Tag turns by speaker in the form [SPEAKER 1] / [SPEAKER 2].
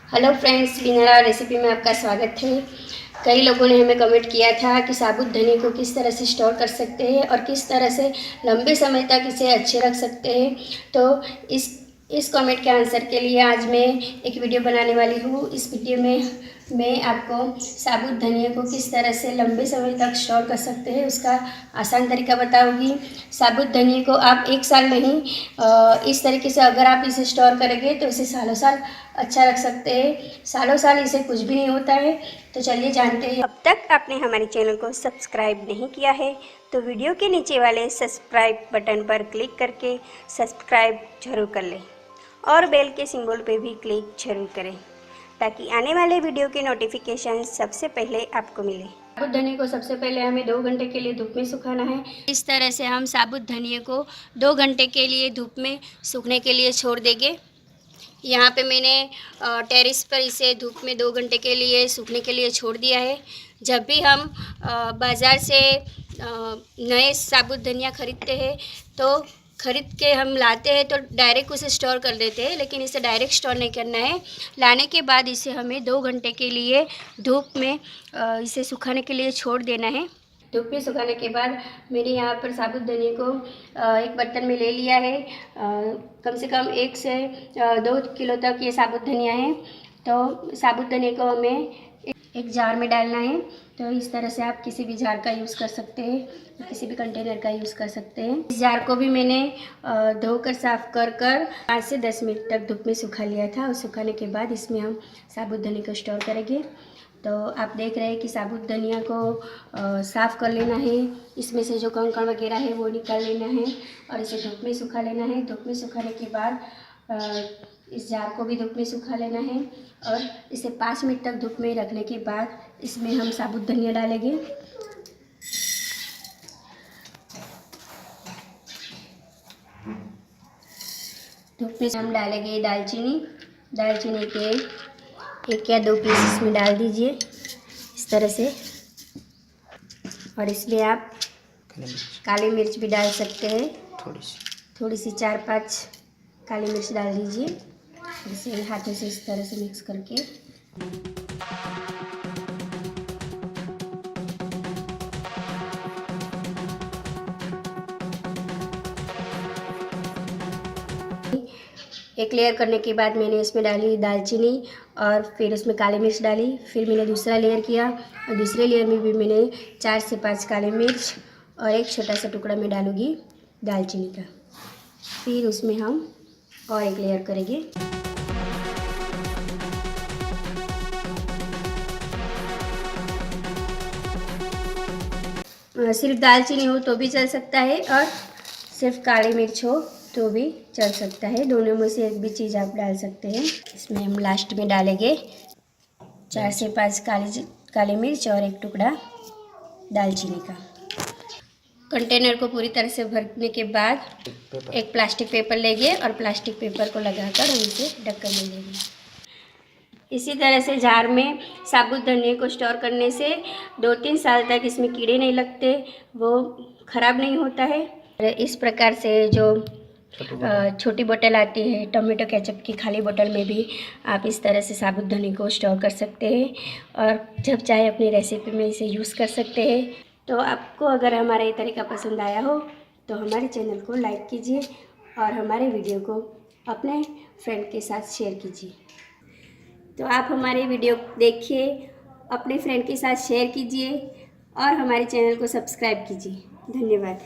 [SPEAKER 1] Hello friends, बिनरा recipe में आपका स्वागत है। कई लोगों ने हमें कमेंट किया था कि साबुत धनिया को किस तरह से स्टोर कर सकते हैं और किस तरह से लंबे समय तक इसे अच्छे रख सकते हैं। तो इस कमेंट के आंसर के लिए आज मैं एक वीडियो बनाने वाली हूँ। इस वीडियो में मैं आपको साबुत धनिया को किस तरह से लंबे समय तक स्टोर कर सकते हैं उसका आसान तरीका बताऊंगी। साबुत धनिया को आप एक साल नहीं, इस तरीके से अगर आप इसे स्टोर करेंगे तो इसे सालों साल अच्छा रख सकते हैं। सालों साल इसे कुछ भी नहीं होता है। तो चलिए जानते हैं। अब तक आपने हमारे चैनल को सब्सक्राइब नहीं किया है तो वीडियो के नीचे वाले सब्सक्राइब बटन पर क्लिक करके सब्सक्राइब जरूर कर लें और बेल के सिंबल पे भी क्लिक जरूर करें ताकि आने वाले वीडियो के नोटिफिकेशन सबसे पहले आपको मिले। साबुत धनिया को सबसे पहले हमें 2 घंटे के लिए धूप में सुखाना है। इस तरह से हम साबुत धनिया को 2 घंटे के लिए धूप में सूखने के लिए छोड़ देंगे। यहाँ पे मैंने टेरेस पर इसे धूप में 2 घंटे के लिए सूखने के लिए छोड़ दिया है। जब भी हम बाज़ार से नए साबुत धनिया ख़रीदते हैं तो ख़रीद के हम लाते हैं तो डायरेक्ट उसे स्टोर कर देते हैं, लेकिन इसे डायरेक्ट स्टोर नहीं करना है। लाने के बाद इसे हमें 2 घंटे के लिए धूप में इसे सुखाने के लिए छोड़ देना है। धूप में सुखाने के बाद मैंने यहाँ पर साबुत धनिया को एक बर्तन में ले लिया है। कम से कम 1 से 2 किलो तक ये साबुत धनिया है। तो साबुत धनिया को हमें एक जार में डालना है। तो इस तरह से आप किसी भी जार का यूज़ कर सकते हैं, किसी भी कंटेनर का यूज़ कर सकते हैं। इस जार को भी मैंने धोकर साफ़ कर 5 से 10 मिनट तक धूप में सुखा लिया था और सुखाने के बाद इसमें हम साबुत धनिया को स्टोर करेंगे। तो आप देख रहे हैं कि साबुत धनिया को साफ़ कर लेना है। इसमें से जो कंकड़ वगैरह है वो निकाल लेना है और इसे धूप में सुखा लेना है। धूप में सुखाने के बाद इस जार को भी धूप में सुखा लेना है और इसे 5 मिनट तक धूप में रखने के बाद इसमें हम साबुत धनिया डालेंगे। धूप में हम डालेंगे दालचीनी के 1 या 2 पीस इसमें डाल दीजिए इस तरह से। और इसमें आप काली मिर्च भी डाल सकते हैं, थोड़ी सी 4-5 काली मिर्च डाल दीजिए। इसे हाथों से इस तरह से मिक्स करके एक लेयर करने के बाद मैंने इसमें डाली दालचीनी और फिर उसमें काली मिर्च डाली। फिर मैंने दूसरा लेयर किया और दूसरे लेयर में भी मैंने 4 से 5 काली मिर्च और एक छोटा सा टुकड़ा मैं डालूँगी दालचीनी का। फिर उसमें हम और एक लेयर करेंगे। सिर्फ दालचीनी हो तो भी चल सकता है और सिर्फ काली मिर्च हो तो भी चल सकता है। दोनों में से एक भी चीज़ आप डाल सकते हैं। इसमें हम लास्ट में डालेंगे 4 से 5 काली मिर्च और एक टुकड़ा दालचीनी का। कंटेनर को पूरी तरह से भरने के बाद एक प्लास्टिक पेपर लेंगे और प्लास्टिक पेपर को लगाकर हम इसे ढक्कन में देंगे। इसी तरह से जार में साबुत धनिया को स्टोर करने से 2-3 साल तक इसमें कीड़े नहीं लगते, वो ख़राब नहीं होता है। इस प्रकार से जो छोटी बोतल आती है टोमेटो केचप की खाली बोतल में भी आप इस तरह से साबुत धनिया को स्टोर कर सकते हैं और जब चाहे अपनी रेसिपी में इसे यूज़ कर सकते हैं। तो आपको अगर हमारा ये तरीका पसंद आया हो तो हमारे चैनल को लाइक कीजिए और हमारे वीडियो को अपने फ्रेंड के साथ शेयर कीजिए। तो आप हमारे वीडियो देखिए, अपने फ्रेंड के साथ शेयर कीजिए और हमारे चैनल को सब्सक्राइब कीजिए। धन्यवाद।